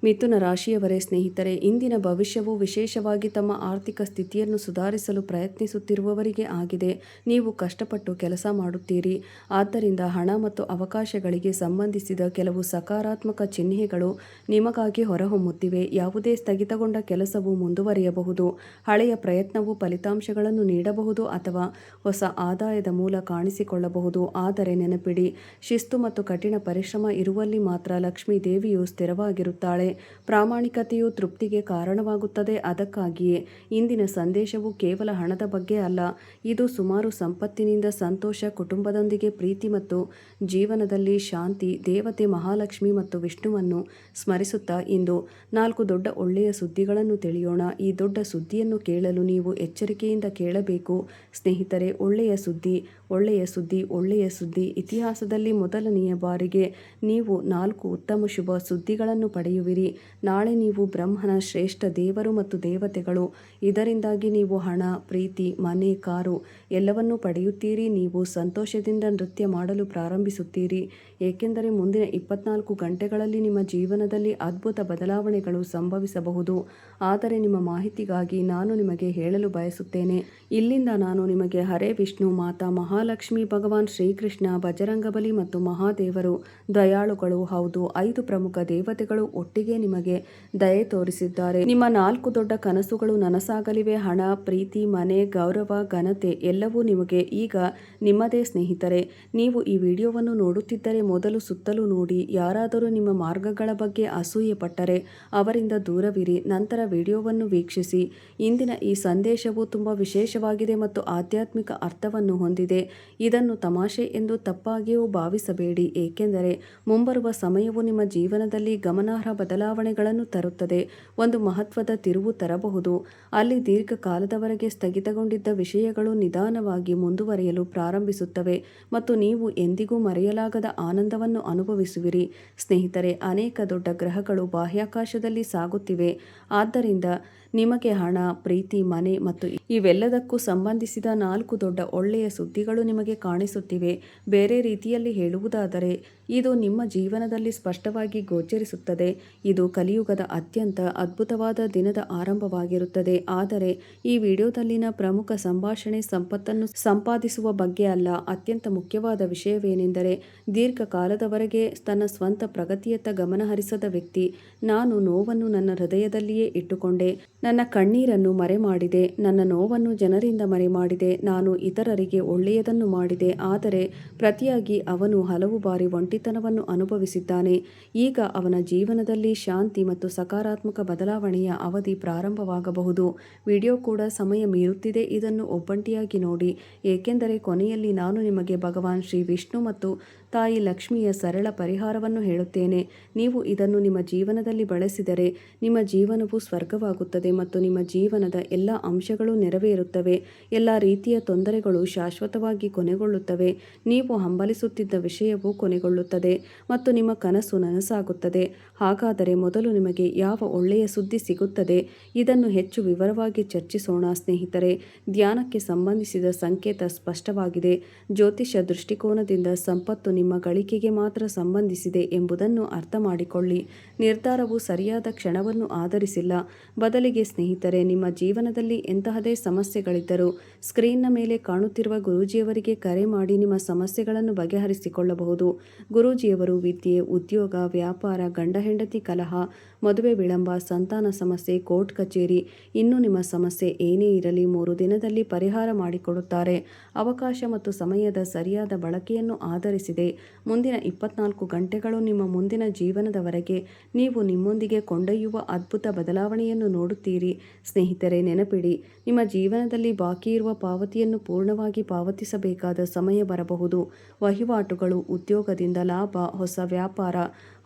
ಮಿಥುನ ರಾಶಿಯವರೇ ಸ್ನೇಹಿತರೆ, ಇಂದಿನ ಭವಿಷ್ಯವು ವಿಶೇಷವಾಗಿ ತಮ್ಮ ಆರ್ಥಿಕ ಸ್ಥಿತಿಯನ್ನು ಸುಧಾರಿಸಲು ಪ್ರಯತ್ನಿಸುತ್ತಿರುವವರಿಗೆ ಆಗಿದೆ. ನೀವು ಕಷ್ಟಪಟ್ಟು ಕೆಲಸ ಮಾಡುತ್ತೀರಿ. ಆದ್ದರಿಂದ ಹಣ ಮತ್ತು ಅವಕಾಶಗಳಿಗೆ ಸಂಬಂಧಿಸಿದ ಕೆಲವು ಸಕಾರಾತ್ಮಕ ಚಿಹ್ನೆಗಳು ನಿಮಗಾಗಿ ಹೊರಹೊಮ್ಮುತ್ತಿವೆ. ಯಾವುದೇ ಸ್ಥಗಿತಗೊಂಡ ಕೆಲಸವು ಮುಂದುವರಿಯಬಹುದು. ಹಳೆಯ ಪ್ರಯತ್ನವು ಫಲಿತಾಂಶಗಳನ್ನು ನೀಡಬಹುದು ಅಥವಾ ಹೊಸ ಆದಾಯದ ಮೂಲ ಕಾಣಿಸಿಕೊಳ್ಳಬಹುದು. ಆದರೆ ನೆನಪಿಡಿ, ಶಿಸ್ತು ಮತ್ತು ಕಠಿಣ ಪರಿಶ್ರಮ ಇರುವಲ್ಲಿ ಮಾತ್ರ ಲಕ್ಷ್ಮೀ ದೇವಿಯು ಸ್ಥಿರವಾಗಿರುತ್ತಾಳೆ. ಪ್ರಾಮಾಣಿಕತೆಯು ತೃಪ್ತಿಗೆ ಕಾರಣವಾಗುತ್ತದೆ. ಅದಕ್ಕಾಗಿಯೇ ಇಂದಿನ ಸಂದೇಶವು ಕೇವಲ ಹಣದ ಬಗ್ಗೆ ಅಲ್ಲ. ಇದು ಸುಮಾರು ಸಂಪತ್ತಿನಿಂದ ಸಂತೋಷ, ಕುಟುಂಬದೊಂದಿಗೆ ಪ್ರೀತಿ ಮತ್ತು ಜೀವನದಲ್ಲಿ ಶಾಂತಿ. ದೇವತೆ ಮಹಾಲಕ್ಷ್ಮಿ ಮತ್ತು ವಿಷ್ಣುವನ್ನು ಸ್ಮರಿಸುತ್ತಾ ಇಂದು 4 ದೊಡ್ಡ ಒಳ್ಳೆಯ ಸುದ್ದಿಗಳನ್ನು ತಿಳಿಯೋಣ. ಈ ದೊಡ್ಡ ಸುದ್ದಿಯನ್ನು ಕೇಳಲು ನೀವು ಎಚ್ಚರಿಕೆಯಿಂದ ಕೇಳಬೇಕು ಸ್ನೇಹಿತರೆ. ಒಳ್ಳೆಯ ಸುದ್ದಿ, ಒಳ್ಳೆಯ ಸುದ್ದಿ, ಒಳ್ಳೆಯ ಸುದ್ದಿ. ಇತಿಹಾಸದಲ್ಲಿ ಮೊದಲನೆಯ ಬಾರಿಗೆ ನೀವು 4 ಉತ್ತಮ ಶುಭ ಸುದ್ದಿಗಳನ್ನು ಪಡೆಯುವಿರಿ. ನಾಳೆ ನೀವು ಬ್ರಹ್ಮನ ಶ್ರೇಷ್ಠ ದೇವರು ಮತ್ತು ದೇವತೆಗಳು. ಇದರಿಂದಾಗಿ ನೀವು ಹಣ, ಪ್ರೀತಿ, ಮನೆ, ಕಾರು ಎಲ್ಲವನ್ನೂ ಪಡೆಯುತ್ತೀರಿ. ನೀವು ಸಂತೋಷದಿಂದ ನೃತ್ಯ ಮಾಡಲು ಪ್ರಾರಂಭಿಸುತ್ತೀರಿ, ಏಕೆಂದರೆ ಮುಂದಿನ 24 ಗಂಟೆಗಳಲ್ಲಿ ನಿಮ್ಮ ಜೀವನದಲ್ಲಿ ಅದ್ಭುತ ಬದಲಾವಣೆಗಳು ಸಂಭವಿಸಬಹುದು. ಆದರೆ ನಿಮ್ಮ ಮಾಹಿತಿಗಾಗಿ ನಾನು ನಿಮಗೆ ಹೇಳಲು ಬಯಸುತ್ತೇನೆ, ಇಲ್ಲಿಂದ ನಾನು ನಿಮಗೆ ಹರೇ ವಿಷ್ಣು, ಮಾತಾ ಮಹಾಲಕ್ಷ್ಮಿ, ಭಗವಾನ್ ಶ್ರೀಕೃಷ್ಣ, ಬಜರಂಗಬಲಿ ಮತ್ತು ಮಹಾದೇವರು ದಯಾಳುಗಳು. ಹೌದು, 5 ಪ್ರಮುಖ ದೇವತೆಗಳು ಒಟ್ಟಿಗೆ ನಿಮಗೆ ದಯೆ ತೋರಿಸಿದ್ದಾರೆ. ನಿಮ್ಮ 4 ದೊಡ್ಡ ಕನಸುಗಳು ನನಸಾಗಲಿವೆ. ಹಣ, ಪ್ರೀತಿ, ಮನೆ, ಗೌರವ, ಘನತೆ ಎಲ್ಲವೂ ನಿಮಗೆ ಈಗ ನಿಮ್ಮದೇ ಸ್ನೇಹಿತರೆ. ನೀವು ಈ ವಿಡಿಯೋವನ್ನು ನೋಡುತ್ತಿದ್ದರೆ ಮೊದಲು ಸುತ್ತಲೂ ನೋಡಿ. ಯಾರಾದರೂ ನಿಮ್ಮ ಮಾರ್ಗಗಳ ಬಗ್ಗೆ ಅಸೂಯೆ ಪಟ್ಟರೆ ಅವರಿಂದ ದೂರವಿರಿ. ನಂತರ ವಿಡಿಯೋವನ್ನು ವೀಕ್ಷಿಸಿ. ಇಂದಿನ ಈ ಸಂದೇಶವು ತುಂಬ ವಿಶೇಷವಾಗಿದೆ ಮತ್ತು ಆಧ್ಯಾತ್ಮಿಕ ಅರ್ಥವನ್ನು ಹೊಂದಿದೆ. ಇದನ್ನು ತಮಾಷೆ ಎಂದು ತಪ್ಪಾಗಿಯೂ ಭಾವಿಸಬೇಡಿ, ಏಕೆಂದರೆ ಮುಂಬರುವ ಸಮಯವು ನಿಮ್ಮ ಜೀವನದಲ್ಲಿ ಗಮನಾರ್ಹ ಬದಲಾವಣೆಗಳನ್ನು ತರುತ್ತದೆ. ಒಂದು ಮಹತ್ವದ ತಿರುವು ತರಬಹುದು. ಅಲ್ಲಿ ದೀರ್ಘಕಾಲದವರೆಗೆ ಸ್ಥಗಿತಗೊಂಡಿದ್ದ ವಿಷಯಗಳು ನಿಧಾನವಾಗಿ ಮುಂದುವರಿಯಲು ಪ್ರಾರಂಭಿಸುತ್ತವೆ ಮತ್ತು ನೀವು ಎಂದಿಗೂ ಮರೆಯಲಾಗದ ಆನಂದವನ್ನು ಅನುಭವಿಸುವಿರಿ. ಸ್ನೇಹಿತರೆ, ಅನೇಕ ದೊಡ್ಡ ಗ್ರಹಗಳು ಬಾಹ್ಯಾಕಾಶದಲ್ಲಿ ಸಾಗುತ್ತಿವೆ. ಆದ್ದರಿಂದ ನಿಮಗೆ ಹಣ, ಪ್ರೀತಿ, ಮನೆ ಮತ್ತು ಇವೆಲ್ಲದಕ್ಕೂ ಸಂಬಂಧಿಸಿದ 4 ದೊಡ್ಡ ಒಳ್ಳೆಯ ಸುದ್ದಿಗಳು ನಿಮಗೆ ಕಾಣಿಸುತ್ತಿವೆ. ಬೇರೆ ರೀತಿಯಲ್ಲಿ ಹೇಳುವುದಾದರೆ, ಇದು ನಿಮ್ಮ ಜೀವನದಲ್ಲಿ ಸ್ಪಷ್ಟವಾಗಿ ಗೋಚರಿಸುತ್ತದೆ. ಇದು ಕಲಿಯುಗದ ಅತ್ಯಂತ ಅದ್ಭುತವಾದ ದಿನದ ಆರಂಭವಾಗಿರುತ್ತದೆ. ಆದರೆ ಈ ವಿಡಿಯೋದಲ್ಲಿನ ಪ್ರಮುಖ ಸಂಭಾಷಣೆ ಸಂಪತ್ತನ್ನು ಸಂಪಾದಿಸುವ ಬಗ್ಗೆ ಅಲ್ಲ. ಅತ್ಯಂತ ಮುಖ್ಯವಾದ ವಿಷಯವೇನೆಂದರೆ, ದೀರ್ಘಕಾಲದವರೆಗೆ ತನ್ನ ಸ್ವಂತ ಪ್ರಗತಿಯತ್ತ ಗಮನಹರಿಸದ ವ್ಯಕ್ತಿ. ನಾನು ನೋವನ್ನು ನನ್ನ ಹೃದಯದಲ್ಲಿಯೇ ಇಟ್ಟುಕೊಂಡೆ. ನನ್ನ ಕಣ್ಣೀರನ್ನು ಮರೆಮಾಡಿದೆ. ನನ್ನ ನೋವನ್ನು ಜನರಿಂದ ಮರೆಮಾಡಿದೆ. ನಾನು ಇತರರಿಗೆ ಒಳ್ಳೆಯದನ್ನು ಮಾಡಿದೆ, ಆದರೆ ಪ್ರತಿಯಾಗಿ ಅವನು ಹಲವು ಬಾರಿ ಒಂಟಿತನವನ್ನು ಅನುಭವಿಸಿದ್ದಾನೆ. ಈಗ ಅವನ ಜೀವನದಲ್ಲಿ ಶಾಂತಿ ಮತ್ತು ಸಕಾರಾತ್ಮಕ ಬದಲಾವಣೆಯ ಅವಧಿ ಪ್ರಾರಂಭವಾಗಬಹುದು. ವಿಡಿಯೋ ಕೂಡ ಸಮಯ ಮೀರುತ್ತಿದೆ. ಇದನ್ನು ಒಬ್ಬಂಟಿಯಾಗಿ ನೋಡಿ, ಏಕೆಂದರೆ ಕೊನೆಯಲ್ಲಿ ನಾನು ನಿಮಗೆ ಭಗವಾನ್ ಶ್ರೀ ವಿಷ್ಣು ಮತ್ತು ತಾಯಿ ಲಕ್ಷ್ಮಿಯ ಸರಳ ಪರಿಹಾರವನ್ನು ಹೇಳುತ್ತೇನೆ. ನೀವು ಇದನ್ನು ನಿಮ್ಮ ಜೀವನದಲ್ಲಿ ಬಳಸಿದರೆ ನಿಮ್ಮ ಜೀವನವು ಸ್ವರ್ಗವಾಗುತ್ತದೆ ಮತ್ತು ನಿಮ್ಮ ಜೀವನದ ಎಲ್ಲ ಅಂಶಗಳು ನೆರವೇರುತ್ತವೆ. ಎಲ್ಲ ರೀತಿಯ ತೊಂದರೆಗಳು ಶಾಶ್ವತವಾಗಿ ಕೊನೆಗೊಳ್ಳುತ್ತವೆ. ನೀವು ಹಂಬಲಿಸುತ್ತಿದ್ದ ವಿಷಯವು ಕೊನೆಗೊಳ್ಳುತ್ತದೆ ಮತ್ತು ನಿಮ್ಮ ಕನಸು ನನಸಾಗುತ್ತದೆ. ಹಾಗಾದರೆ ಮೊದಲು ನಿಮಗೆ ಯಾವ ಒಳ್ಳೆಯ ಸುದ್ದಿ ಸಿಗುತ್ತದೆ? ಇದನ್ನು ಹೆಚ್ಚು ವಿವರವಾಗಿ ಚರ್ಚಿಸೋಣ ಸ್ನೇಹಿತರೆ. ಧ್ಯಾನಕ್ಕೆ ಸಂಬಂಧಿಸಿದ ಸಂಕೇತ ಸ್ಪಷ್ಟವಾಗಿದೆ. ಜ್ಯೋತಿಷ್ಯ ದೃಷ್ಟಿಕೋನದಿಂದ ಸಂಪತ್ತು ನಿಮ್ಮ ಗಳಿಕೆಗೆ ಮಾತ್ರ ಸಂಬಂಧಿಸಿದೆ ಎಂಬುದನ್ನು ಅರ್ಥ ಮಾಡಿಕೊಳ್ಳಿ. ನಿರ್ಧಾರವು ಸರಿಯಾದ ಕ್ಷಣವನ್ನು ಆಧರಿಸಿಲ್ಲ. ಬದಲಿಗೆ ಸ್ನೇಹಿತರೆ, ನಿಮ್ಮ ಜೀವನದಲ್ಲಿ ಎಂತಹದೇ ಸಮಸ್ಯೆಗಳಿದ್ದರೂ ಸ್ಕ್ರೀನ್ನ ಮೇಲೆ ಕಾಣುತ್ತಿರುವ ಗುರೂಜಿಯವರಿಗೆ ಕರೆ ಮಾಡಿ ನಿಮ್ಮ ಸಮಸ್ಯೆಗಳನ್ನು ಬಗೆಹರಿಸಿಕೊಳ್ಳಬಹುದು. ಗುರೂಜಿಯವರು ವಿದ್ಯೆ, ಉದ್ಯೋಗ, ವ್ಯಾಪಾರ, ಗಂಡ ಹೆಂಡತಿ ಕಲಹ, ಮದುವೆ ವಿಳಂಬ, ಸಂತಾನ ಸಮಸ್ಯೆ, ಕೋರ್ಟ್ ಕಚೇರಿ, ಇನ್ನು ನಿಮ್ಮ ಸಮಸ್ಯೆ ಏನೇ ಇರಲಿ 3 ದಿನದಲ್ಲಿ ಪರಿಹಾರ ಮಾಡಿಕೊಡುತ್ತಾರೆ. ಅವಕಾಶ ಮತ್ತು ಸಮಯದ ಸರಿಯಾದ ಬಳಕೆಯನ್ನು ಆಧರಿಸಿದೆ. ಮುಂದಿನ 24 ಗಂಟೆಗಳು ನಿಮ್ಮ ಮುಂದಿನ ಜೀವನದವರೆಗೆ ನೀವು ನಿಮ್ಮೊಂದಿಗೆ ಕೊಂಡೊಯ್ಯುವ ಅದ್ಭುತ ಬದಲಾವಣೆಯನ್ನು ನೋಡುತ್ತೀರಿ. ಸ್ನೇಹಿತರೆ, ನೆನಪಿಡಿ, ನಿಮ್ಮ ಜೀವನದಲ್ಲಿ ಬಾಕಿ ಇರುವ ಪಾವತಿಯನ್ನು ಪೂರ್ಣವಾಗಿ ಪಾವತಿಸಬೇಕಾದ ಸಮಯ ಬರಬಹುದು. ವಹಿವಾಟುಗಳು, ಉದ್ಯೋಗದಿಂದ ಲಾಭ, ಹೊಸ ವ್ಯಾಪಾರ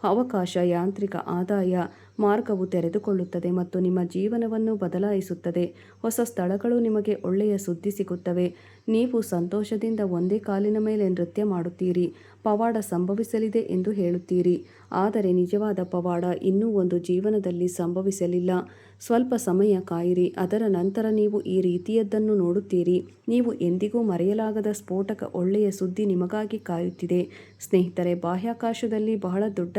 ಅವಕಾಶ, ಯಾಂತ್ರಿಕ ಆದಾಯ ಮಾರ್ಗವು ತೆರೆದುಕೊಳ್ಳುತ್ತದೆ ಮತ್ತು ನಿಮ್ಮ ಜೀವನವನ್ನು ಬದಲಾಯಿಸುತ್ತದೆ. ಹೊಸ ಸ್ಥಳಗಳು ನಿಮಗೆ ಒಳ್ಳೆಯ ಸುದ್ದಿ ಸಿಗುತ್ತವೆ. ನೀವು ಸಂತೋಷದಿಂದ ಒಂದೇ ಕಾಲಿನ ಮೇಲೆ ನೃತ್ಯ ಮಾಡುತ್ತೀರಿ. ಪವಾಡ ಸಂಭವಿಸಲಿದೆ ಎಂದು ಹೇಳುತ್ತೀರಿ. ಆದರೆ ನಿಜವಾದ ಪವಾಡ ಇನ್ನೂ ಒಂದು ಜೀವನದಲ್ಲಿ ಸಂಭವಿಸಲಿಲ್ಲ. ಸ್ವಲ್ಪ ಸಮಯ ಕಾಯಿರಿ, ಅದರ ನಂತರ ನೀವು ಈ ರೀತಿಯದ್ದನ್ನು ನೋಡುತ್ತೀರಿ. ನೀವು ಎಂದಿಗೂ ಮರೆಯಲಾಗದ ಸ್ಫೋಟಕ ಒಳ್ಳೆಯ ಸುದ್ದಿ ನಿಮಗಾಗಿ ಕಾಯುತ್ತಿದೆ. ಸ್ನೇಹಿತರೆ, ಬಾಹ್ಯಾಕಾಶದಲ್ಲಿ ಬಹಳ ದೊಡ್ಡ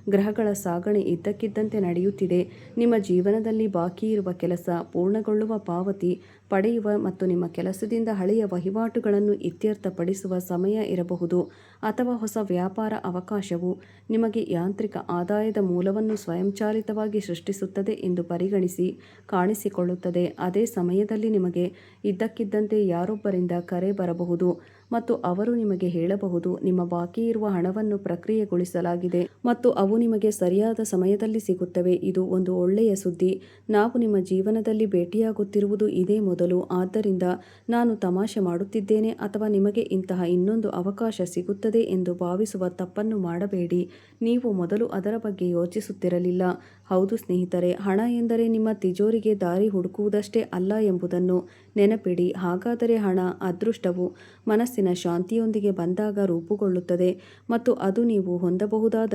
ಗ್ರಹಗಳ ಸಾಗಣೆ ಇದ್ದಕ್ಕಿದ್ದಂತೆ ನಡೆಯುತ್ತಿದೆ. ನಿಮ್ಮ ಜೀವನದಲ್ಲಿ ಬಾಕಿ ಇರುವ ಕೆಲಸ ಪೂರ್ಣಗೊಳ್ಳುವ, ಪಾವತಿ ಪಡೆಯುವ ಮತ್ತು ನಿಮ್ಮ ಕೆಲಸದಿಂದ ಹಳೆಯ ವಹಿವಾಟುಗಳನ್ನು ಇತ್ಯರ್ಥಪಡಿಸುವ ಸಮಯ ಇರಬಹುದು. ಅಥವಾ ಹೊಸ ವ್ಯಾಪಾರ ಅವಕಾಶವು ನಿಮಗೆ ಯಾಂತ್ರಿಕ ಆದಾಯದ ಮೂಲವನ್ನು ಸ್ವಯಂಚಾಲಿತವಾಗಿ ಸೃಷ್ಟಿಸುತ್ತದೆ ಎಂದು ಪರಿಗಣಿಸಿ ಕಾಣಿಸಿಕೊಳ್ಳುತ್ತದೆ. ಅದೇ ಸಮಯದಲ್ಲಿ ನಿಮಗೆ ಇದ್ದಕ್ಕಿದ್ದಂತೆ ಯಾರೊಬ್ಬರಿಂದ ಕರೆ ಬರಬಹುದು ಮತ್ತು ಅವರು ನಿಮಗೆ ಹೇಳಬಹುದು, ನಿಮ್ಮ ಬಾಕಿ ಇರುವ ಹಣವನ್ನು ಪ್ರಕ್ರಿಯೆಗೊಳಿಸಲಾಗಿದೆ ಮತ್ತು ಅವು ನಿಮಗೆ ಸರಿಯಾದ ಸಮಯದಲ್ಲಿ ಸಿಗುತ್ತವೆ. ಇದು ಒಂದು ಒಳ್ಳೆಯ ಸುದ್ದಿ. ನಾವು ನಿಮ್ಮ ಜೀವನದಲ್ಲಿ ಭೇಟಿಯಾಗುತ್ತಿರುವುದು ಇದೇ ಮೊದಲು. ಆದ್ದರಿಂದ ನಾನು ತಮಾಷೆ ಮಾಡುತ್ತಿದ್ದೇನೆ ಅಥವಾ ನಿಮಗೆ ಇಂತಹ ಇನ್ನೊಂದು ಅವಕಾಶ ಸಿಗುತ್ತದೆ ಎಂದು ಭಾವಿಸುವ ತಪ್ಪನ್ನು ಮಾಡಬೇಡಿ. ನೀವು ಮೊದಲು ಅದರ ಬಗ್ಗೆ ಯೋಚಿಸುತ್ತಿರಲಿಲ್ಲ. ಹೌದು ಸ್ನೇಹಿತರೆ, ಹಣ ಎಂದರೆ ನಿಮ್ಮ ತಿಜೋರಿಗೆ ದಾರಿ ಹುಡುಕುವುದಷ್ಟೇ ಅಲ್ಲ ಎಂಬುದನ್ನು ನೆನಪಿಡಿ. ಹಾಗಾದರೆ ಹಣ, ಅದೃಷ್ಟವು ಮನಸ್ಸಿನ ಶಾಂತಿಯೊಂದಿಗೆ ಬಂದಾಗ ರೂಪುಗೊಳ್ಳುತ್ತದೆ ಮತ್ತು ಅದು ನೀವು ಹೊಂದಬಹುದಾದ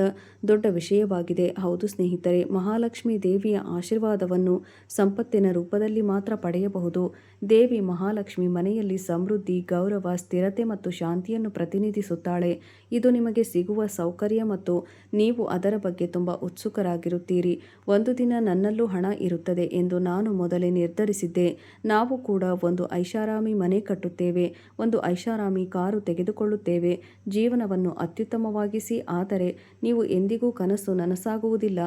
ದೊಡ್ಡ ವಿಷಯವಾಗಿದೆ. ಹೌದು ಸ್ನೇಹಿತರೆ, ಮಹಾಲಕ್ಷ್ಮಿ ದೇವಿಯ ಆಶೀರ್ವಾದವನ್ನು ಸಂಪತ್ತಿನ ರೂಪದಲ್ಲಿ ಮಾತ್ರ ಪಡೆಯಬಹುದು. ದೇವಿ ಮಹಾಲಕ್ಷ್ಮಿ ಮನೆಯಲ್ಲಿ ಸಮೃದ್ಧಿ, ಗೌರವ, ಸ್ಥಿರತೆ ಮತ್ತು ಶಾಂತಿಯನ್ನು ಪ್ರತಿನಿಧಿಸುತ್ತಾಳೆ. ಇದು ನಿಮಗೆ ಸಿಗುವ ಸೌಕರ್ಯ ಮತ್ತು ನೀವು ಅದರ ಬಗ್ಗೆ ತುಂಬ ಉತ್ಸುಕರಾಗಿರುತ್ತೀರಿ. ಒಂದು ದಿನ ನನ್ನಲ್ಲೂ ಹಣ ಇರುತ್ತದೆ ಎಂದು ನಾನು ಮೊದಲೇ ನಿರ್ಧರಿಸಿದ್ದೆ. ನಾವು ಕೂಡ ಒಂದು ಐಷಾರಾಮಿ ಮನೆ ಕಟ್ಟುತ್ತೇವೆ, ಒಂದು ಐಷಾರಾಮಿ ಕಾರು ತೆಗೆದುಕೊಳ್ಳುತ್ತೇವೆ, ಜೀವನವನ್ನು ಅತ್ಯುತ್ತಮವಾಗಿಸಿ. ಆದರೆ ನೀವು ಎಂದಿಗೂ ಕನಸು ನನಸಾಗುವುದಿಲ್ಲ.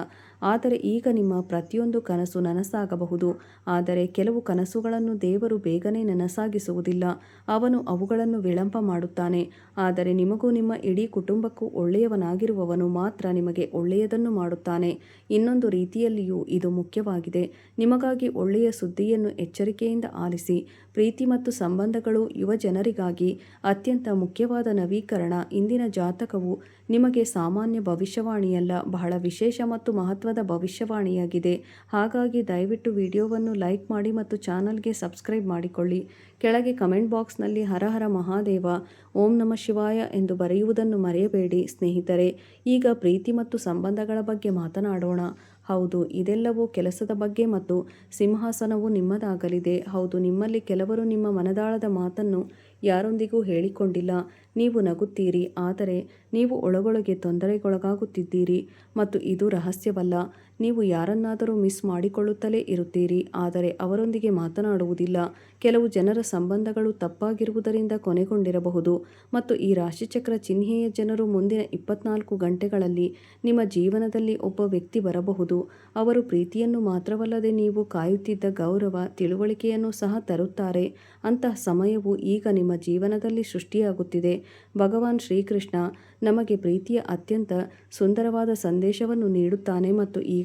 ಆದರೆ ಈಗ ನಿಮ್ಮ ಪ್ರತಿಯೊಂದು ಕನಸು ನನಸಾಗಬಹುದು. ಆದರೆ ಕೆಲವು ಕನಸುಗಳನ್ನು ದೇವರು ಬೇಗನೆ ನನಸಾಗಿಸುವುದಿಲ್ಲ. ಅವನು ಅವುಗಳನ್ನು ವಿಳಂಬ ಮಾಡುತ್ತಾನೆ. ಆದರೆ ನಿಮಗೂ ನಿಮ್ಮ ಇಡೀ ಕುಟುಂಬಕ್ಕೂ ಒಳ್ಳೆಯವನಾಗಿರುವವನು ಮಾತ್ರ ನಿಮಗೆ ಒಳ್ಳೆಯದನ್ನು ಮಾಡುತ್ತಾನೆ. ಇನ್ನೊಂದು ರೀತಿಯಲ್ಲಿಯೂ ಇದು ಮುಖ್ಯವಾಗಿದೆ. ನಿಮಗಾಗಿ ಒಳ್ಳೆಯ ಸುದ್ದಿಯನ್ನು ಎಚ್ಚರಿಕೆಯಿಂದ ಆಲಿಸಿ. ಪ್ರೀತಿ ಮತ್ತು ಸಂಬಂಧಗಳು ಯುವ ಜನರಿಗಾಗಿ ಅತ್ಯಂತ ಮುಖ್ಯವಾದ ನವೀಕರಣ. ಇಂದಿನ ಜಾತಕವು ನಿಮಗೆ ಸಾಮಾನ್ಯ ಭವಿಷ್ಯವಾಣಿಯಲ್ಲ, ಬಹಳ ವಿಶೇಷ ಮತ್ತು ಮಹತ್ವದ ಭವಿಷ್ಯವಾಣಿಯಾಗಿದೆ. ಹಾಗಾಗಿ ದಯವಿಟ್ಟು ವಿಡಿಯೋವನ್ನು ಲೈಕ್ ಮಾಡಿ ಮತ್ತು ಚಾನಲ್ಗೆ ಸಬ್ಸ್ಕ್ರೈಬ್ ಮಾಡಿಕೊಳ್ಳಿ. ಕೆಳಗೆ ಕಮೆಂಟ್ ಬಾಕ್ಸ್ನಲ್ಲಿ ಹರ ಹರ ಮಹಾದೇವ, ಓಂ ನಮಃ ಶಿವಾಯ ಎಂದು ಬರೆಯುವುದನ್ನು ಮರೆಯಬೇಡಿ. ಸ್ನೇಹಿತರೆ, ಈಗ ಪ್ರೀತಿ ಮತ್ತು ಸಂಬಂಧಗಳ ಬಗ್ಗೆ ಮಾತನಾಡೋಣ. ಹೌದು, ಇದೆಲ್ಲವೂ ಕೆಲಸದ ಬಗ್ಗೆ ಮತ್ತು ಸಿಂಹಾಸನವು ನಿಮ್ಮದಾಗಲಿದೆ. ಹೌದು, ನಿಮ್ಮಲ್ಲಿ ಕೆಲವರು ನಿಮ್ಮ ಮನದಾಳದ ಮಾತನ್ನು ಯಾರೊಂದಿಗೂ ಹೇಳಿಕೊಂಡಿಲ್ಲ. ನೀವು ನಗುತ್ತೀರಿ, ಆದರೆ ನೀವು ಒಳಗೊಳಗೆ ತೊಂದರೆಗೊಳಗಾಗುತ್ತಿದ್ದೀರಿ ಮತ್ತು ಇದು ರಹಸ್ಯವಲ್ಲ. ನೀವು ಯಾರನ್ನಾದರೂ ಮಿಸ್ ಮಾಡಿಕೊಳ್ಳುತ್ತಲೇ ಇರುತ್ತೀರಿ, ಆದರೆ ಅವರೊಂದಿಗೆ ಮಾತನಾಡುವುದಿಲ್ಲ. ಕೆಲವು ಜನರ ಸಂಬಂಧಗಳು ತಪ್ಪಾಗಿರುವುದರಿಂದ ಕೊನೆಗೊಂಡಿರಬಹುದು ಮತ್ತು ಈ ರಾಶಿಚಕ್ರ ಚಿಹ್ನೆಯ ಜನರು ಮುಂದಿನ 24 ಗಂಟೆಗಳಲ್ಲಿ ನಿಮ್ಮ ಜೀವನದಲ್ಲಿ ಒಬ್ಬ ವ್ಯಕ್ತಿ ಬರಬಹುದು. ಅವರು ಪ್ರೀತಿಯನ್ನು ಮಾತ್ರವಲ್ಲದೆ ನೀವು ಕಾಯುತ್ತಿದ್ದ ಗೌರವ, ತಿಳುವಳಿಕೆಯನ್ನು ಸಹ ತರುತ್ತಾರೆ. ಅಂತಹ ಸಮಯವು ಈಗ ನಿಮ್ಮ ಜೀವನದಲ್ಲಿ ಸೃಷ್ಟಿಯಾಗುತ್ತಿದೆ. ಭಗವಾನ್ ಶ್ರೀಕೃಷ್ಣ ನಮಗೆ ಪ್ರೀತಿಯ ಅತ್ಯಂತ ಸುಂದರವಾದ ಸಂದೇಶವನ್ನು ನೀಡುತ್ತಾನೆ ಮತ್ತು ಈಗ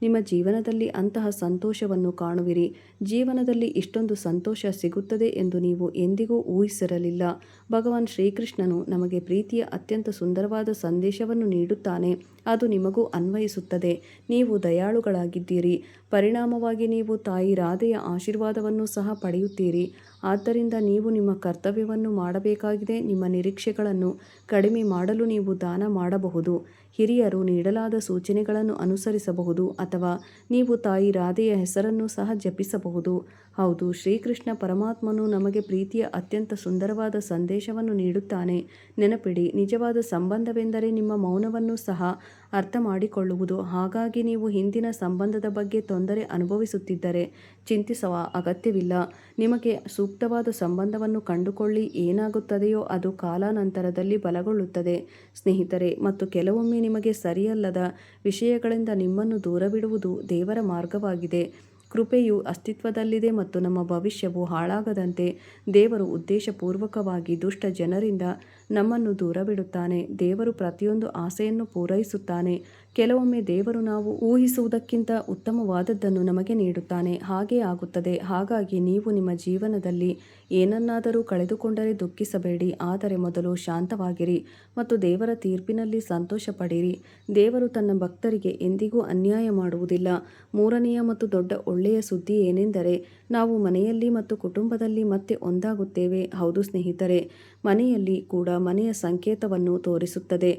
ನಿಮ್ಮ ಜೀವನದಲ್ಲಿ ಅಂತಹ ಸಂತೋಷವನ್ನು ಕಾಣುವಿರಿ. ಜೀವನದಲ್ಲಿ ಇಷ್ಟೊಂದು ಸಂತೋಷ ಸಿಗುತ್ತದೆ ಎಂದು ನೀವು ಎಂದಿಗೂ ಊಹಿಸಿರಲಿಲ್ಲ. ಭಗವಾನ್ ಶ್ರೀಕೃಷ್ಣನು ನಮಗೆ ಪ್ರೀತಿಯ ಅತ್ಯಂತ ಸುಂದರವಾದ ಸಂದೇಶವನ್ನು ನೀಡುತ್ತಾನೆ. ಅದು ನಿಮಗೂ ಅನ್ವಯಿಸುತ್ತದೆ. ನೀವು ದಯಾಳುಗಳಾಗಿದ್ದೀರಿ. ಪರಿಣಾಮವಾಗಿ ನೀವು ತಾಯಿ ರಾಧೆಯ ಆಶೀರ್ವಾದವನ್ನು ಸಹ ಪಡೆಯುತ್ತೀರಿ. ಆದ್ದರಿಂದ ನೀವು ನಿಮ್ಮ ಕರ್ತವ್ಯವನ್ನು ಮಾಡಬೇಕಾಗಿದೆ. ನಿಮ್ಮ ನಿರೀಕ್ಷೆಗಳನ್ನು ಕಡಿಮೆ ಮಾಡಲು ನೀವು ದಾನ ಮಾಡಬಹುದು, ಹಿರಿಯರು ನೀಡಲಾದ ಸೂಚನೆಗಳನ್ನು ಅನುಸರಿಸಬಹುದು ಅಥವಾ ನೀವು ತಾಯಿ ರಾಧೆಯ ಹೆಸರನ್ನು ಸಹ ಜಪಿಸಬಹುದು. ಹೌದು, ಶ್ರೀಕೃಷ್ಣ ಪರಮಾತ್ಮನು ನಮಗೆ ಪ್ರೀತಿಯ ಅತ್ಯಂತ ಸುಂದರವಾದ ಸಂದೇಶವನ್ನು ನೀಡುತ್ತಾನೆ. ನೆನಪಿಡಿ, ನಿಜವಾದ ಸಂಬಂಧವೆಂದರೆ ನಿಮ್ಮ ಮೌನವನ್ನು ಸಹ ಅರ್ಥ ಮಾಡಿಕೊಳ್ಳುವುದು. ಹಾಗಾಗಿ ನೀವು ಹಿಂದಿನ ಸಂಬಂಧದ ಬಗ್ಗೆ ತೊಂದರೆ ಅನುಭವಿಸುತ್ತಿದ್ದರೆ ಚಿಂತಿಸುವ ಅಗತ್ಯವಿಲ್ಲ. ನಿಮಗೆ ಸೂಕ್ತವಾದ ಸಂಬಂಧವನ್ನು ಕಂಡುಕೊಳ್ಳಿ. ಏನಾಗುತ್ತದೆಯೋ ಅದು ಕಾಲಾನಂತರದಲ್ಲಿ ಬಲಗೊಳ್ಳುತ್ತದೆ ಸ್ನೇಹಿತರೆ. ಮತ್ತು ಕೆಲವೊಮ್ಮೆ ನಿಮಗೆ ಸರಿಯಲ್ಲದ ವಿಷಯಗಳಿಂದ ನಿಮ್ಮನ್ನು ದೂರವಿಡುವುದು ದೇವರ ಮಾರ್ಗವಾಗಿದೆ. ಕೃಪೆಯು ಅಸ್ತಿತ್ವದಲ್ಲಿದೆ ಮತ್ತು ನಮ್ಮ ಭವಿಷ್ಯವು ಹಾಳಾಗದಂತೆ ದೇವರು ಉದ್ದೇಶಪೂರ್ವಕವಾಗಿ ದುಷ್ಟ ಜನರಿಂದ ನಮ್ಮನ್ನು ದೂರವಿಡುತ್ತಾನೆ. ದೇವರು ಪ್ರತಿಯೊಂದು ಆಸೆಯನ್ನು ಪೂರೈಸುತ್ತಾನೆ. ಕೆಲವೊಮ್ಮೆ ದೇವರು ನಾವು ಊಹಿಸುವುದಕ್ಕಿಂತ ಉತ್ತಮವಾದದ್ದನ್ನು ನಮಗೆ ನೀಡುತ್ತಾನೆ. ಹಾಗೇ ಆಗುತ್ತದೆ. ಹಾಗಾಗಿ ನೀವು ನಿಮ್ಮ ಜೀವನದಲ್ಲಿ ಏನನ್ನಾದರೂ ಕಳೆದುಕೊಂಡರೆ ದುಃಖಿಸಬೇಡಿ, ಆದರೆ ಮೊದಲು ಶಾಂತವಾಗಿರಿ ಮತ್ತು ದೇವರ ತೀರ್ಪಿನಲ್ಲಿ ಸಂತೋಷ ಪಡಿರಿ. ದೇವರು ತನ್ನ ಭಕ್ತರಿಗೆ ಎಂದಿಗೂ ಅನ್ಯಾಯ ಮಾಡುವುದಿಲ್ಲ. ಮೂರನೆಯ ಮತ್ತು ದೊಡ್ಡ ಒಳ್ಳೆಯ ಸುದ್ದಿ ಏನೆಂದರೆ ನಾವು ಮನೆಯಲ್ಲಿ ಮತ್ತು ಕುಟುಂಬದಲ್ಲಿ ಮತ್ತೆ ಒಂದಾಗುತ್ತೇವೆ. ಹೌದು ಸ್ನೇಹಿತರೆ, ಮನೆಯಲ್ಲಿ ಕೂಡ ಮನೆಯ ಸಂಕೇತವನ್ನು ತೋರಿಸುತ್ತದೆ.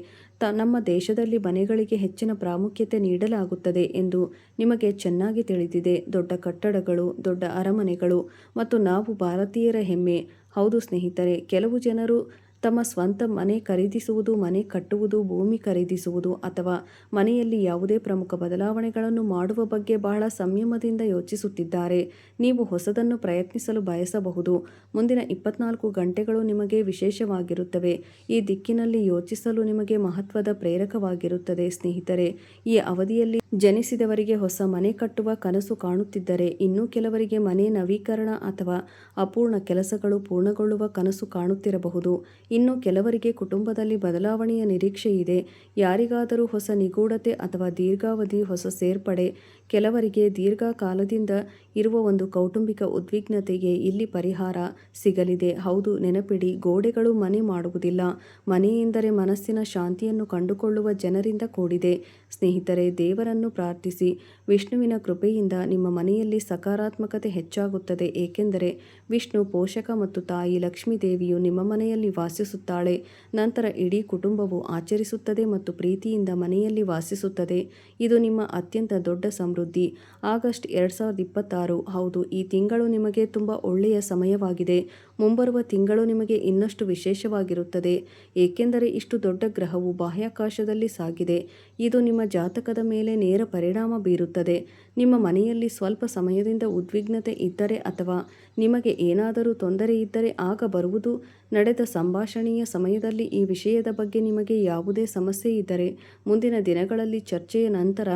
ನಮ್ಮ ದೇಶದಲ್ಲಿ ಮನೆಗಳಿಗೆ ಹೆಚ್ಚಿನ ಪ್ರಾಮುಖ್ಯತೆ ನೀಡಲಾಗುತ್ತದೆ ಎಂದು ನಿಮಗೆ ಚೆನ್ನಾಗಿ ತಿಳಿದಿದೆ. ದೊಡ್ಡ ಕಟ್ಟಡಗಳು, ದೊಡ್ಡ ಅರಮನೆಗಳು ಮತ್ತು ನಾವು ಭಾರತೀಯರ ಹೆಮ್ಮೆ. ಹೌದು ಸ್ನೇಹಿತರೆ, ಕೆಲವು ಜನರು ತಮ್ಮ ಸ್ವಂತ ಮನೆ ಖರೀದಿಸುವುದು, ಮನೆ ಕಟ್ಟುವುದು, ಭೂಮಿ ಖರೀದಿಸುವುದು ಅಥವಾ ಮನೆಯಲ್ಲಿ ಯಾವುದೇ ಪ್ರಮುಖ ಬದಲಾವಣೆಗಳನ್ನು ಮಾಡುವ ಬಗ್ಗೆ ಬಹಳ ಸಂಯಮದಿಂದ ಯೋಚಿಸುತ್ತಿದ್ದಾರೆ. ನೀವು ಹೊಸದನ್ನು ಪ್ರಯತ್ನಿಸಲು ಬಯಸಬಹುದು. ಮುಂದಿನ 24 ಗಂಟೆಗಳು ನಿಮಗೆ ವಿಶೇಷವಾಗಿರುತ್ತವೆ. ಈ ದಿಕ್ಕಿನಲ್ಲಿ ಯೋಚಿಸಲು ನಿಮಗೆ ಮಹತ್ವದ ಪ್ರೇರಕವಾಗಿರುತ್ತದೆ. ಸ್ನೇಹಿತರೆ, ಈ ಅವಧಿಯಲ್ಲಿ ಜನಿಸಿದವರಿಗೆ ಹೊಸ ಮನೆ ಕಟ್ಟುವ ಕನಸು ಕಾಣುತ್ತಿದ್ದರೆ, ಇನ್ನೂ ಕೆಲವರಿಗೆ ಮನೆ ನವೀಕರಣ ಅಥವಾ ಅಪೂರ್ಣ ಕೆಲಸಗಳು ಪೂರ್ಣಗೊಳ್ಳುವ ಕನಸು ಕಾಣುತ್ತಿರಬಹುದು. ಇನ್ನು ಕೆಲವರಿಗೆ ಕುಟುಂಬದಲ್ಲಿ ಬದಲಾವಣೆಯ ನಿರೀಕ್ಷೆ ಇದೆ. ಯಾರಿಗಾದರೂ ಹೊಸ ನಿಗೂಢತೆ ಅಥವಾ ದೀರ್ಘಾವಧಿ ಹೊಸ ಸೇರ್ಪಡೆ. ಕೆಲವರಿಗೆ ದೀರ್ಘಕಾಲದಿಂದ ಇರುವ ಒಂದು ಕೌಟುಂಬಿಕ ಉದ್ವಿಗ್ನತೆಗೆ ಇಲ್ಲಿ ಪರಿಹಾರ ಸಿಗಲಿದೆ. ಹೌದು, ನೆನಪಿಡಿ, ಗೋಡೆಗಳು ಮನೆ ಮಾಡುವುದಿಲ್ಲ. ಮನೆ ಎಂದರೆ ಮನಸ್ಸಿನ ಶಾಂತಿಯನ್ನು ಕಂಡುಕೊಳ್ಳುವ ಜನರಿಂದ ಕೂಡಿದೆ. ಸ್ನೇಹಿತರೆ, ದೇವರನ್ನು ಪ್ರಾರ್ಥಿಸಿ. ವಿಷ್ಣುವಿನ ಕೃಪೆಯಿಂದ ನಿಮ್ಮ ಮನೆಯಲ್ಲಿ ಸಕಾರಾತ್ಮಕತೆ ಹೆಚ್ಚಾಗುತ್ತದೆ, ಏಕೆಂದರೆ ವಿಷ್ಣು ಪೋಷಕ ಮತ್ತು ತಾಯಿ ಲಕ್ಷ್ಮೀ ದೇವಿಯು ನಿಮ್ಮ ಮನೆಯಲ್ಲಿ ವಾಸಿಸುತ್ತಾಳೆ. ನಂತರ ಇಡೀ ಕುಟುಂಬವು ಆಚರಿಸುತ್ತದೆ ಮತ್ತು ಪ್ರೀತಿಯಿಂದ ಮನೆಯಲ್ಲಿ ವಾಸಿಸುತ್ತದೆ. ಇದು ನಿಮ್ಮ ಅತ್ಯಂತ ದೊಡ್ಡ ಸಮೃದ್ಧಿ. ಆಗಸ್ಟ್ 2026. ಹೌದು, ಈ ತಿಂಗಳು ನಿಮಗೆ ತುಂಬ ಒಳ್ಳೆಯ ಸಮಯವಾಗಿದೆ. ಮುಂಬರುವ ತಿಂಗಳು ನಿಮಗೆ ಇನ್ನಷ್ಟು ವಿಶೇಷವಾಗಿರುತ್ತದೆ, ಏಕೆಂದರೆ ಇಷ್ಟು ದೊಡ್ಡ ಗ್ರಹವು ಬಾಹ್ಯಾಕಾಶದಲ್ಲಿ ಸಾಗಿದೆ. ಇದು ನಿಮ್ಮ ಜಾತಕದ ಮೇಲೆ ನೇರ ಪರಿಣಾಮ ಬೀರುತ್ತದೆ. ನಿಮ್ಮ ಮನೆಯಲ್ಲಿ ಸ್ವಲ್ಪ ಸಮಯದಿಂದ ಉದ್ವಿಗ್ನತೆ ಇದ್ದರೆ ಅಥವಾ ನಿಮಗೆ ಏನಾದರೂ ತೊಂದರೆ ಇದ್ದರೆ ಆಗ ಬರುವುದು. ನಡೆದ ಸಂಭಾಷಣೆಯ ಸಮಯದಲ್ಲಿ ಈ ವಿಷಯದ ಬಗ್ಗೆ ನಿಮಗೆ ಯಾವುದೇ ಸಮಸ್ಯೆ ಇದ್ದರೆ ಮುಂದಿನ ದಿನಗಳಲ್ಲಿ ಚರ್ಚೆಯ ನಂತರ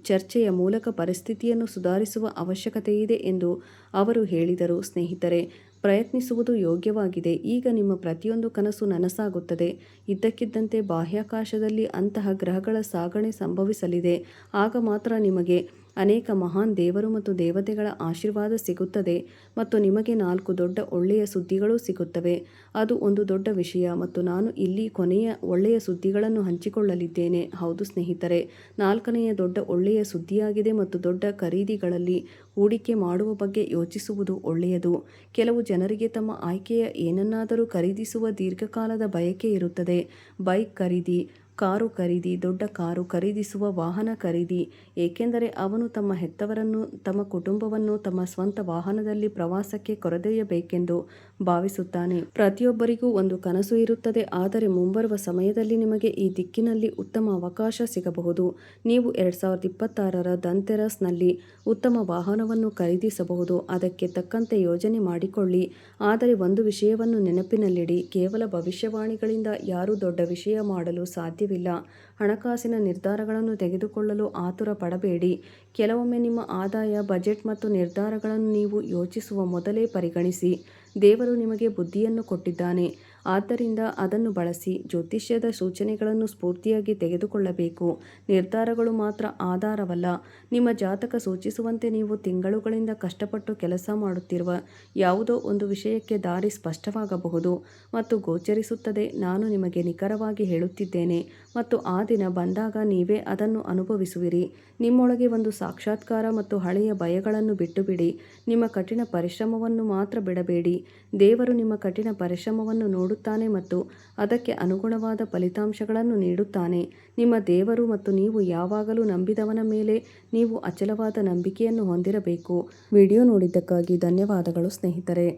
ಚರ್ಚೆಯ ಮೂಲಕ ಪರಿಸ್ಥಿತಿಯನ್ನು ಸುಧಾರಿಸುವ ಅವಶ್ಯಕತೆಯಿದೆ ಎಂದು ಅವರು ಹೇಳಿದರು. ಸ್ನೇಹಿತರೆ, ಪ್ರಯತ್ನಿಸುವುದು ಯೋಗ್ಯವಾಗಿದೆ. ಈಗ ನಿಮ್ಮ ಪ್ರತಿಯೊಂದು ಕನಸು ನನಸಾಗುತ್ತದೆ. ಇದ್ದಕ್ಕಿದ್ದಂತೆ ಬಾಹ್ಯಾಕಾಶದಲ್ಲಿ ಅಂತಹ ಗ್ರಹಗಳ ಸಾಗಣೆ ಸಂಭವಿಸಲಿದೆ. ಆಗ ಮಾತ್ರ ನಿಮಗೆ ಅನೇಕ ಮಹಾನ್ ದೇವರು ಮತ್ತು ದೇವತೆಗಳ ಆಶೀರ್ವಾದ ಸಿಗುತ್ತದೆ ಮತ್ತು ನಿಮಗೆ 4 ದೊಡ್ಡ ಒಳ್ಳೆಯ ಸುದ್ದಿಗಳು ಸಿಗುತ್ತವೆ. ಅದು ಒಂದು ದೊಡ್ಡ ವಿಷಯ ಮತ್ತು ನಾನು ಇಲ್ಲಿ ಕೊನೆಯ ಒಳ್ಳೆಯ ಸುದ್ದಿಗಳನ್ನು ಹಂಚಿಕೊಳ್ಳಲಿದ್ದೇನೆ. ಹೌದು ಸ್ನೇಹಿತರೆ, 4ನೆಯ ದೊಡ್ಡ ಒಳ್ಳೆಯ ಸುದ್ದಿಯಾಗಿದೆ ಮತ್ತು ದೊಡ್ಡ ಖರೀದಿಗಳಲ್ಲಿ ಹೂಡಿಕೆ ಮಾಡುವ ಬಗ್ಗೆ ಯೋಚಿಸುವುದು ಒಳ್ಳೆಯದು. ಕೆಲವು ಜನರಿಗೆ ತಮ್ಮ ಆಯ್ಕೆಯ ಏನನ್ನಾದರೂ ಖರೀದಿಸುವ ದೀರ್ಘಕಾಲದ ಬಯಕೆ ಇರುತ್ತದೆ. ಬೈಕ್ ಖರೀದಿ, ಕಾರು ಖರೀದಿ, ದೊಡ್ಡ ಕಾರು ಖರೀದಿಸುವ, ವಾಹನ ಖರೀದಿ, ಏಕೆಂದರೆ ಅವನು ತಮ್ಮ ಹೆತ್ತವರನ್ನು, ತಮ್ಮ ಕುಟುಂಬವನ್ನು ತಮ್ಮ ಸ್ವಂತ ವಾಹನದಲ್ಲಿ ಪ್ರವಾಸಕ್ಕೆ ಕರೆದೊಯ್ಯಬೇಕೆಂದು ಭಾವಿಸುತ್ತಾನೆ. ಪ್ರತಿಯೊಬ್ಬರಿಗೂ ಒಂದು ಕನಸು ಇರುತ್ತದೆ, ಆದರೆ ಮುಂಬರುವ ಸಮಯದಲ್ಲಿ ನಿಮಗೆ ಈ ದಿಕ್ಕಿನಲ್ಲಿ ಉತ್ತಮ ಅವಕಾಶ ಸಿಗಬಹುದು. ನೀವು 2026ರ ಧನ್ತೆರಸ್ನಲ್ಲಿ ಉತ್ತಮ ವಾಹನವನ್ನು ಖರೀದಿಸಬಹುದು. ಅದಕ್ಕೆ ತಕ್ಕಂತೆ ಯೋಜನೆ ಮಾಡಿಕೊಳ್ಳಿ. ಆದರೆ ಒಂದು ವಿಷಯವನ್ನು ನೆನಪಿನಲ್ಲಿಡಿ, ಕೇವಲ ಭವಿಷ್ಯವಾಣಿಗಳಿಂದ ಯಾರೂ ದೊಡ್ಡ ವಿಷಯ ಮಾಡಲು ಸಾಧ್ಯವಿಲ್ಲ. ಹಣಕಾಸಿನ ನಿರ್ಧಾರಗಳನ್ನು ತೆಗೆದುಕೊಳ್ಳಲು ಆತುರ ಪಡಬೇಡಿ. ಕೆಲವೊಮ್ಮೆ ನಿಮ್ಮ ಆದಾಯ, ಬಜೆಟ್ ಮತ್ತು ನಿರ್ಧಾರಗಳನ್ನು ನೀವು ಯೋಚಿಸುವ ಮೊದಲೇ ಪರಿಗಣಿಸಿ. ದೇವರು ನಿಮಗೆ ಬುದ್ಧಿಯನ್ನು ಕೊಟ್ಟಿದ್ದಾನೆ, ಆದ್ದರಿಂದ ಅದನ್ನು ಬಳಸಿ. ಜ್ಯೋತಿಷ್ಯದ ಸೂಚನೆಗಳನ್ನು ಸ್ಫೂರ್ತಿಯಾಗಿ ತೆಗೆದುಕೊಳ್ಳಬೇಕು. ನಿರ್ಧಾರಗಳು ಮಾತ್ರ ಆಧಾರವಲ್ಲ. ನಿಮ್ಮ ಜಾತಕ ಸೂಚಿಸುವಂತೆ ನೀವು ತಿಂಗಳುಗಳಿಂದ ಕಷ್ಟಪಟ್ಟು ಕೆಲಸ ಮಾಡುತ್ತಿರುವ ಯಾವುದೋ ಒಂದು ವಿಷಯಕ್ಕೆ ದಾರಿ ಸ್ಪಷ್ಟವಾಗಬಹುದು ಮತ್ತು ಗೋಚರಿಸುತ್ತದೆ. ನಾನು ನಿಮಗೆ ನಿಖರವಾಗಿ ಹೇಳುತ್ತಿದ್ದೇನೆ ಮತ್ತು ಆ ದಿನ ಬಂದಾಗ ನೀವೇ ಅದನ್ನು ಅನುಭವಿಸುವಿರಿ. ನಿಮ್ಮೊಳಗೆ ಒಂದು ಸಾಕ್ಷಾತ್ಕಾರ ಮತ್ತು ಹಳೆಯ ಭಯಗಳನ್ನು ಬಿಟ್ಟುಬಿಡಿ. ನಿಮ್ಮ ಕಠಿಣ ಪರಿಶ್ರಮವನ್ನು ಮಾತ್ರ ಬಿಡಬೇಡಿ. ದೇವರು ನಿಮ್ಮ ಕಠಿಣ ಪರಿಶ್ರಮವನ್ನು ನೋಡುತ್ತಾನೆ ಮತ್ತು ಅದಕ್ಕೆ ಅನುಗುಣವಾದ ಫಲಿತಾಂಶಗಳನ್ನು ನೀಡುತ್ತಾನೆ. ನಿಮ್ಮ ದೇವರು ಮತ್ತು ನೀವು ಯಾವಾಗಲೂ ನಂಬಿದವನ ಮೇಲೆ ನೀವು ಅಚಲವಾದ ನಂಬಿಕೆಯನ್ನು ಹೊಂದಿರಬೇಕು. ವಿಡಿಯೋ ನೋಡಿದ್ದಕ್ಕಾಗಿ ಧನ್ಯವಾದಗಳು ಸ್ನೇಹಿತರೆ.